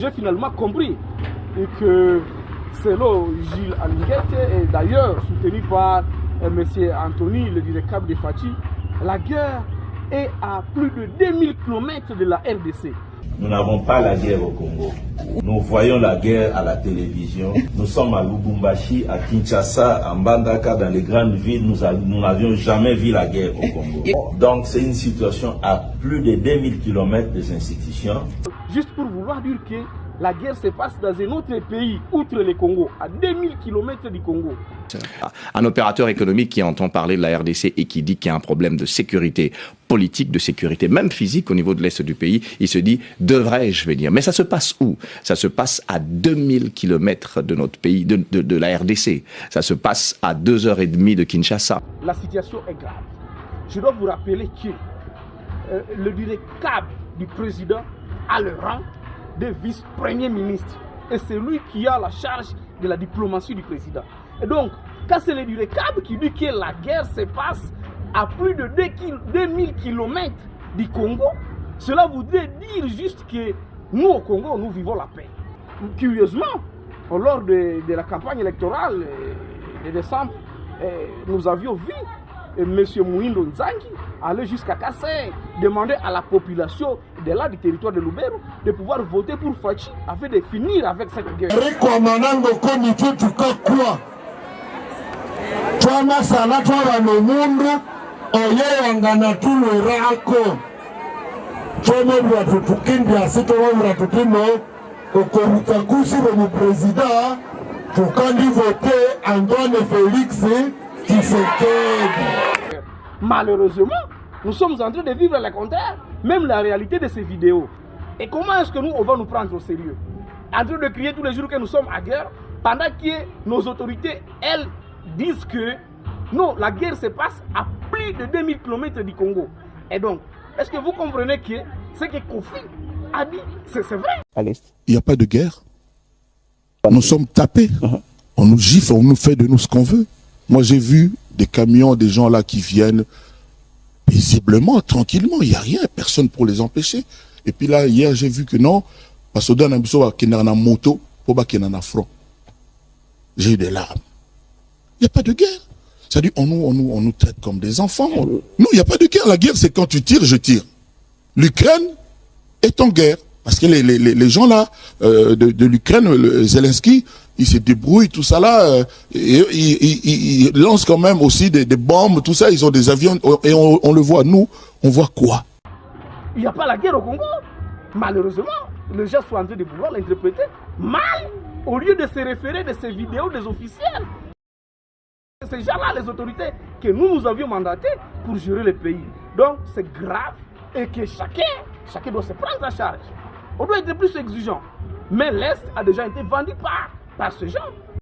J'ai finalement compris que selon Gilles Alinguette, et d'ailleurs soutenu par M. Anthony, le directeur de Fachi, la guerre est à plus de 2000 km de la RDC. Nous n'avons pas la guerre au Congo. Nous voyons la guerre à la télévision. Nous sommes à Lubumbashi, à Kinshasa, à Mbandaka, dans les grandes villes. Nous n'avions jamais vu la guerre au Congo. Donc c'est une situation à plus de 2000 km des institutions. Juste pour vouloir dire que la guerre se passe dans un autre pays, outre le Congo, à 2000 km du Congo. Un opérateur économique qui entend parler de la RDC et qui dit qu'il y a un problème de sécurité politique, de sécurité même physique au niveau de l'Est du pays, il se dit, devrais-je venir? Mais ça se passe où? Ça se passe à 2000 km de notre pays, de la RDC. Ça se passe à 2h30 de Kinshasa. La situation est grave. Je dois vous rappeler que le directeur du président a le rang de vice-premier ministre. Et c'est lui qui a la charge de la diplomatie du président. Et donc, quand c'est le directeur qui dit que la guerre se passe à plus de 2000 km du Congo, cela voudrait dire juste que nous, au Congo, nous vivons la paix. Curieusement, lors de la campagne électorale de décembre, nous avions vu M. Mouindo Nzangi aller jusqu'à Kassai, demander à la population de là, du territoire de Lubero, de pouvoir voter pour Fachi afin de finir avec cette guerre. Malheureusement, nous sommes en train de vivre le contraire, même la réalité de ces vidéos. Et comment est-ce que nous, on va nous prendre au sérieux? En train de crier tous les jours que nous sommes à guerre, pendant que nos autorités, elles, disent que non, la guerre se passe à plus de 2000 km du Congo. Et donc, est-ce que vous comprenez que ce que Kofi a dit, c'est vrai? Il n'y a pas de guerre. Nous sommes tapés. On nous gifle, on nous fait de nous ce qu'on veut. Moi, j'ai vu des camions, des gens là qui viennent paisiblement, tranquillement. Il n'y a rien, personne pour les empêcher. Et puis là, hier, j'ai vu que non, parce que dans un moto, pour pas qu'il y ait un front. J'ai eu des larmes. Il n'y a pas de guerre. C'est-à-dire, on nous traite comme des enfants. Non, il n'y a pas de guerre. La guerre, c'est quand tu tires, je tire. L'Ukraine est en guerre. Parce que les gens là, de l'Ukraine, Zelensky, ils se débrouillent, tout ça là, ils lancent quand même aussi des bombes, tout ça, ils ont des avions, et on le voit. Nous, on voit quoi? Il n'y a pas la guerre au Congo. Malheureusement, les gens sont en train de vouloir l'interpréter mal, au lieu de se référer de ces vidéos des officiels. Ces gens-là, les autorités que nous avions mandatés pour gérer le pays. Donc, c'est grave et que chacun doit se prendre en charge. On doit être plus exigeant. Mais l'Est a déjà été vendu par ce genre.